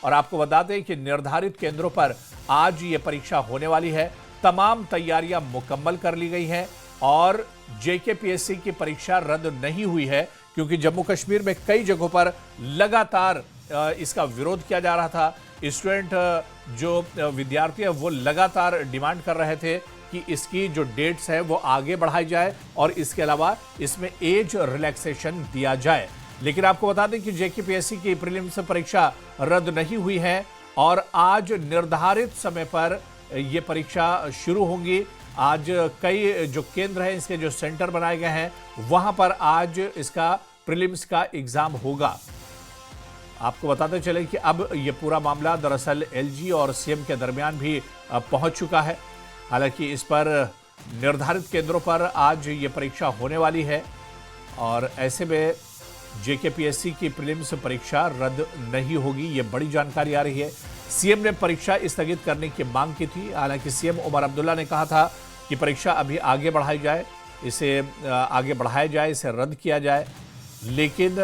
और आपको बता दें कि निर्धारित केंद्रों पर आज ये परीक्षा होने वाली है। तमाम तैयारियां मुकम्मल कर ली गई हैं और जेकेपीएससी की परीक्षा रद्द नहीं हुई है, क्योंकि जम्मू कश्मीर में कई जगहों पर लगातार इसका विरोध किया जा रहा था। स्टूडेंट जो विद्यार्थी है वो लगातार डिमांड कर रहे थे कि इसकी जो डेट्स है वो आगे बढ़ाई जाए और इसके अलावा इसमें एज रिलैक्सेशन दिया जाए। लेकिन आपको बता दें कि जेकेपीएससी की प्रीलिम्स परीक्षा रद्द नहीं हुई है और आज निर्धारित समय पर यह परीक्षा शुरू होगी। आज कई जो केंद्र हैं, इसके जो सेंटर बनाए गए हैं, वहां पर आज इसका प्रीलिम्स का एग्जाम होगा। आपको बताते चले कि अब यह पूरा मामला दरअसल एलजी और सीएम के दरमियान भी पहुंच चुका है। हालांकि इस पर निर्धारित केंद्रों पर आज ये परीक्षा होने वाली है और ऐसे में जेकेपीएससी की प्रीलिम्स परीक्षा रद्द नहीं होगी, ये बड़ी जानकारी आ रही है। सीएम ने परीक्षा स्थगित करने की मांग की थी। हालांकि सीएम उमर अब्दुल्ला ने कहा था कि परीक्षा अभी आगे बढ़ाई जाए, इसे आगे बढ़ाया जाए, इसे रद्द किया जाए। लेकिन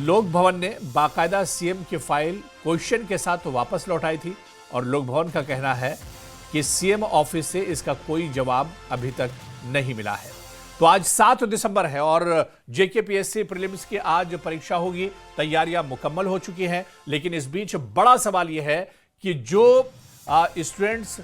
लोक भवन ने बाकायदा सीएम की फाइल क्वेश्चन के साथ वापस लौटाई थी और लोक भवन का कहना है कि सीएम ऑफिस से इसका कोई जवाब अभी तक नहीं मिला है। तो आज 7 दिसंबर है और जेकेपीएससी प्रीलिम्स की आज परीक्षा होगी। तैयारियां मुकम्मल हो चुकी हैं, लेकिन इस बीच बड़ा सवाल यह है कि जो स्टूडेंट्स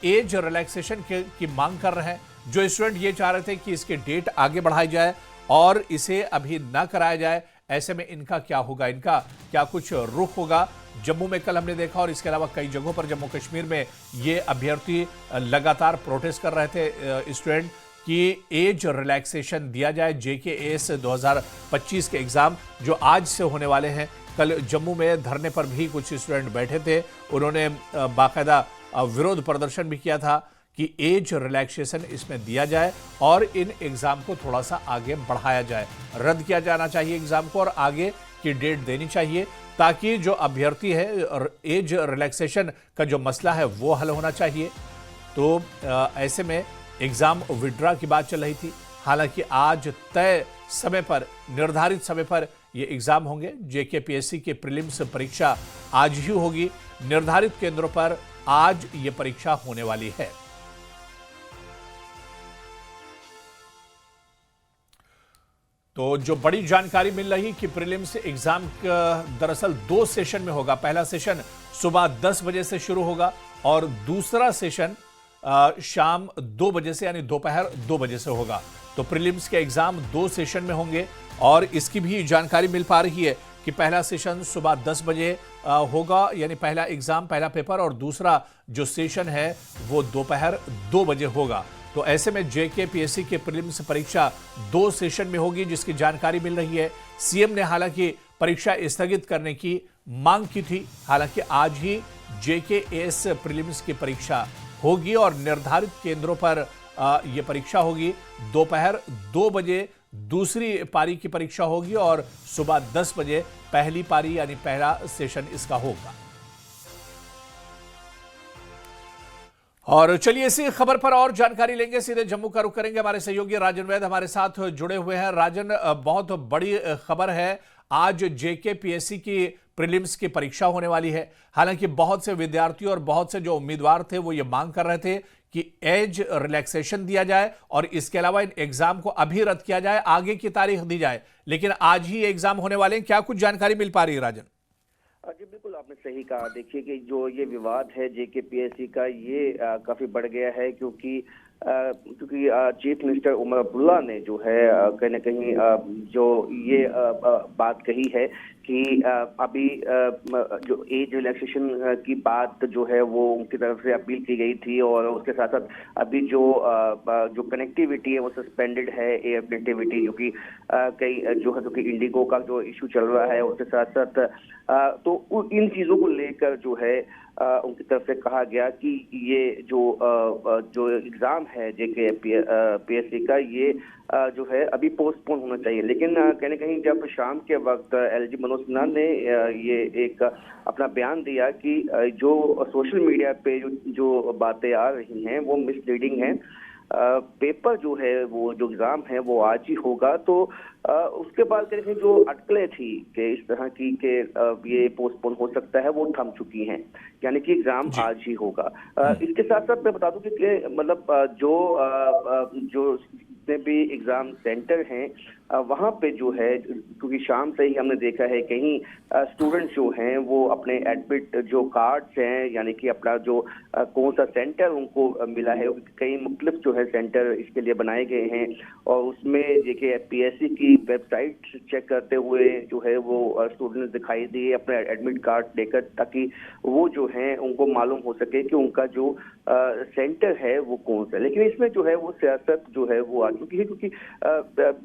एज रिलैक्सेशन की मांग कर रहे हैं, जो स्टूडेंट ये चाह रहे थे कि इसके डेट आगे बढ़ाई जाए और इसे अभी ना कराया जाए, ऐसे में इनका क्या होगा, इनका क्या कुछ रुख होगा। जम्मू में कल हमने देखा और इसके अलावा कई जगहों पर जम्मू कश्मीर में ये अभ्यर्थी लगातार प्रोटेस्ट कर रहे थे स्टूडेंट कि एज रिलैक्सेशन दिया जाए। जेकेएस 2025 के एग्जाम जो आज से होने वाले हैं, कल जम्मू में धरने पर भी कुछ स्टूडेंट बैठे थे। उन्होंने बाकायदा विरोध प्रदर्शन भी किया था कि एज रिलैक्सेशन इसमें दिया जाए और इन एग्जाम को थोड़ा सा आगे बढ़ाया जाए, रद्द किया जाना चाहिए एग्जाम को और आगे की डेट देनी चाहिए, ताकि जो अभ्यर्थी है एज रिलैक्सेशन का जो मसला है वो हल होना चाहिए। तो ऐसे में एग्जाम विड्रॉ की बात चल रही थी। हालांकि आज तय समय पर, निर्धारित समय पर ये एग्जाम होंगे। जेकेपीएससी की प्रीलिम्स परीक्षा आज ही होगी। निर्धारित केंद्रों पर आज ये परीक्षा होने वाली है। तो जो बड़ी जानकारी मिल रही कि प्रीलिम्स एग्जाम दरअसल 2 सेशन में होगा। पहला सेशन सुबह 10 बजे से शुरू होगा और दूसरा सेशन शाम 2 बजे से यानी दोपहर 2 बजे से होगा। तो प्रीलिम्स के एग्जाम 2 सेशन में होंगे और इसकी भी जानकारी मिल पा रही है कि पहला सेशन सुबह 10 बजे होगा, यानी पहला एग्जाम, पहला पेपर, और दूसरा जो सेशन है वो दोपहर 2 बजे होगा। तो ऐसे में जेकेपीएससी के प्रीलिम्स परीक्षा 2 सेशन में होगी, जिसकी जानकारी मिल रही है। सीएम ने हालांकि परीक्षा स्थगित करने की मांग की थी। हालांकि आज ही जेकेएस प्रीलिम्स की परीक्षा होगी और निर्धारित केंद्रों पर यह परीक्षा होगी। दोपहर 2 बजे दूसरी पारी की परीक्षा होगी और सुबह 10 बजे पहली पारी यानी पहला सेशन इसका होगा। और चलिए इसी खबर पर और जानकारी लेंगे, सीधे जम्मू का रुख करेंगे। हमारे सहयोगी राजन वैद हमारे साथ जुड़े हुए हैं। राजन, बहुत बड़ी खबर है, आज जेकेपीएससी की प्रीलिम्स की परीक्षा होने वाली है। हालांकि बहुत से विद्यार्थी और बहुत से जो उम्मीदवार थे वो ये मांग कर रहे थे कि एज रिलैक्सेशन दिया जाए और इसके अलावा इन एग्जाम को अभी रद्द किया जाए, आगे की तारीख दी जाए। लेकिन आज ही एग्जाम होने वाले हैं, क्या कुछ जानकारी मिल पा रही है राजन? जी बिल्कुल, आपने सही कहा। देखिए कि जो ये विवाद है जेकेपीएससी का, ये काफी बढ़ गया है क्योंकि चीफ मिनिस्टर उमर अब्दुल्ला ने जो है कहीं न कहीं जो ये बात कही है कि अभी जो एज रिलैक्सेशन की बात जो है वो उनकी तरफ से अपील की गई थी और उसके साथ साथ अभी जो कनेक्टिविटी है वो सस्पेंडेड है, एयर कनेक्टिविटी, जो कि कई इंडिगो का जो इशू चल रहा है, उसके साथ साथ तो इन चीजों को लेकर जो है उनकी तरफ से कहा गया कि ये जो एग्जाम है जेकेपीएससी का, ये जो है अभी पोस्टपोन होना चाहिए। लेकिन कहीं न कहीं जब शाम के वक्त एलजी मनोज सिन्हा ने ये एक अपना बयान दिया कि जो सोशल मीडिया पे जो बातें आ रही हैं वो मिसलीडिंग हैं, पेपर जो है वो जो एग्जाम है वो आज ही होगा। तो उसके बाद कहीं ना कहीं जो अटकलें थी कि इस तरह की कि ये पोस्टपोन हो सकता है, वो थम चुकी हैं, यानी कि एग्जाम जी। आज ही होगा। इसके साथ साथ मैं बता दूं कि मतलब जो जितने भी एग्जाम सेंटर हैं वहाँ पे जो है, क्योंकि शाम से ही हमने देखा है कहीं स्टूडेंट्स जो हैं वो अपने एडमिट जो कार्ड्स हैं, यानी कि अपना जो कौन सा सेंटर उनको मिला है, कई मुख्तलिफ जो है सेंटर इसके लिए बनाए गए हैं। और उसमें देखिए पीएससी की वेबसाइट चेक करते हुए जो है वो स्टूडेंट्स दिखाई दिए अपने एडमिट कार्ड लेकर, ताकि वो जो है उनको मालूम हो सके कि उनका जो सेंटर है वो कौन सा है। लेकिन इसमें जो है वो सियासत जो है वो आ चुकी है, क्योंकि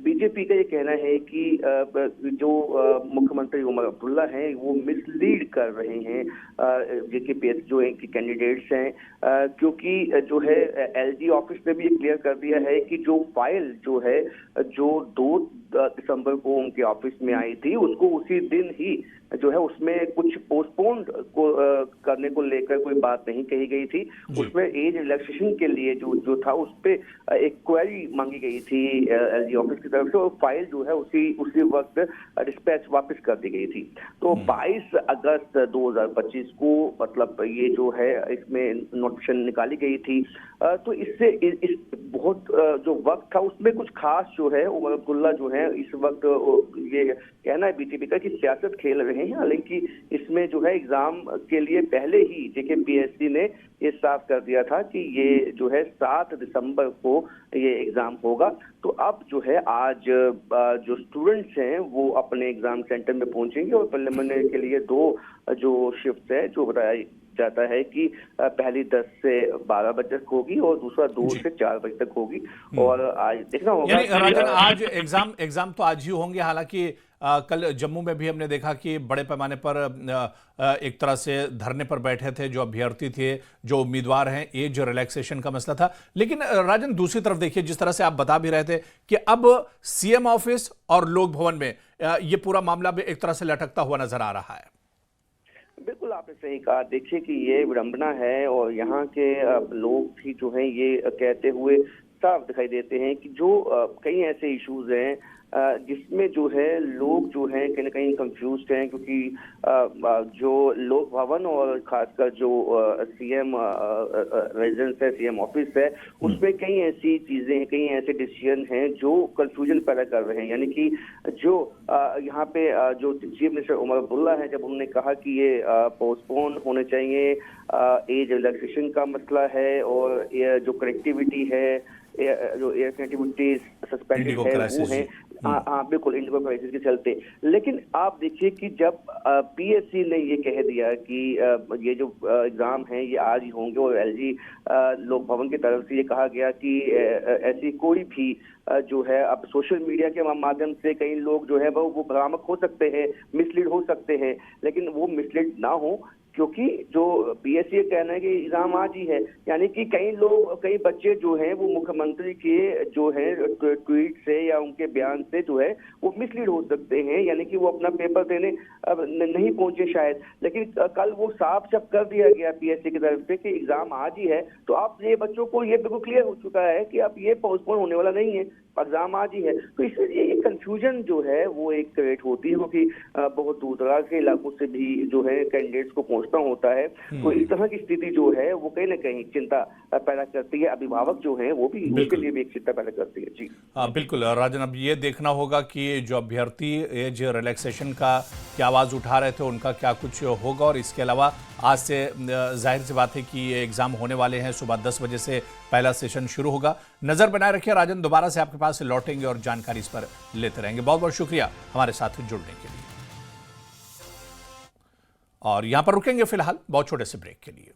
बीजेपी का ये कहना है कि जो मुख्यमंत्री उमर अब्दुल्ला हैं वो मिसलीड कर रहे हैं जेकेपीएस जो इनके कैंडिडेट्स हैं, क्योंकि जो है एलजी ऑफिस ने भी ये क्लियर कर दिया है कि जो फाइल जो है जो 2 दिसंबर को उनके ऑफिस में आई थी, उसको उसी दिन ही जो है उसमें कुछ पोस्टपोन को करने को लेकर कोई बात नहीं कही गई थी। उसमें एज रिलैक्सेशन के लिए जो था उस पे एक क्वेरी मांगी गई थी एलजी ऑफिस की तरफ से, और फाइल जो है उसी वक्त डिस्पैच वापस कर दी गई थी। तो 22 अगस्त 2025 को मतलब ये जो है इसमें नोटिफिकेशन निकाली गई थी। तो इससे इस बहुत जो वक्त था उसमें कुछ खास जो है उमर अब्दुल्ला जो है इस वक्त ये कहना है बीजेपी का कि सियासत खेल रहे हैं। हालांकि इसमें जो है एग्जाम के लिए पहले ही जेकेपीएससी ने ये साफ कर दिया था कि ये जो है 7 दिसंबर को ये एग्जाम होगा। तो अब जो है आज जो स्टूडेंट्स हैं वो अपने एग्जाम सेंटर में पहुंचेंगे और प्रिलिमिनरी के लिए 2 जो शिफ्ट है जो बताया जाता है कि पहली 10 से 12 बजे तक होगी और दूसरा 2 से 4 बजे तक होगी। और आज देखना होगा यानी राजन आज एग्जाम तो आज ही होंगे। हालांकि कल जम्मू में भी हमने देखा कि बड़े पैमाने पर एक तरह से धरने पर बैठे थे जो अभ्यर्थी थे, जो उम्मीदवार हैं, एज रिलैक्सेशन का मसला था। लेकिन राजन दूसरी तरफ देखिए, जिस तरह से आप बता भी रहे थे कि अब सीएम ऑफिस और लोक भवन में ये पूरा मामला भी एक तरह से लटकता हुआ नजर आ रहा है। बिल्कुल आपने सही कहा। देखिए कि ये विडंबना है और यहाँ के लोग भी जो हैं ये कहते हुए साफ दिखाई देते हैं कि जो कई ऐसे इश्यूज हैं जिसमें जो है लोग जो हैं कहीं ना कहीं कंफ्यूज्ड हैं, क्योंकि जो लोक भवन और खासकर जो सीएम रेजिडेंस है, सीएम ऑफिस है, उसमें कई ऐसी चीजें हैं, कई ऐसे डिसीजन हैं जो कंफ्यूजन पैदा कर रहे हैं। यानी कि जो यहाँ पे जो चीफ मिनिस्टर उमर अब्दुल्ला है, जब उन्होंने कहा कि ये पोस्टपोन होने चाहिए, एज रिलैक्सेशन का मसला है और ये जो कनेक्टिविटी है, जो एयर कनेक्टिविटी सस्पेंडेड है वो है। हाँ बिल्कुल, इंडिगो क्राइसिस के चलते। लेकिन आप देखिए कि जब पीएससी ने ये कह दिया कि ये जो एग्जाम है ये आज ही होंगे और एलजी लोक भवन की तरफ से ये कहा गया कि ऐसी कोई भी जो है अब सोशल मीडिया के माध्यम से कई लोग जो है वो भ्रामक हो सकते हैं, मिसलीड हो सकते हैं, लेकिन वो मिसलीड ना हो, क्योंकि जो पीएससी कहना है कि एग्जाम आज ही है। यानी कि कई बच्चे जो हैं वो मुख्यमंत्री के जो है ट्वीट से या उनके बयान से जो है वो मिसलीड हो सकते हैं, यानी कि वो अपना पेपर देने अब नहीं पहुंचे शायद। लेकिन कल वो साफ साफ कर दिया गया पीएससी की तरफ से कि एग्जाम आज ही है। तो आप ये बच्चों को ये बिल्कुल क्लियर हो चुका है कि अब ये पोस्टपोन होने वाला नहीं है, एग्जाम आज ही है। तो इसलिए ये कंफ्यूजन जो है वो एक क्रिएट होती है, क्योंकि बहुत दूर दराज के इलाकों से भी जो है कैंडिडेट्स को पहुंचना होता है। तो इस तरह की स्थिति जो है वो कहीं ना कहीं चिंता पैदा करती है। अभिभावक जो है वो भी उसके लिए भी एक चिंता पैदा करती है। जी हाँ बिल्कुल राजन, अब ये देखना होगा कि जो अभ्यर्थी एज रिलैक्सेशन का क्या आवाज उठा रहे थे उनका क्या कुछ होगा। और इसके अलावा आज से जाहिर सी बात है कि ये एग्जाम होने वाले हैं, सुबह 10 बजे से पहला सेशन शुरू होगा। नजर बनाए रखिए राजन, दोबारा से आपके पास लौटेंगे और जानकारी इस पर लेते रहेंगे। बहुत बहुत शुक्रिया हमारे साथ जुड़ने के लिए। और यहां पर रुकेंगे फिलहाल बहुत छोटे से ब्रेक के लिए।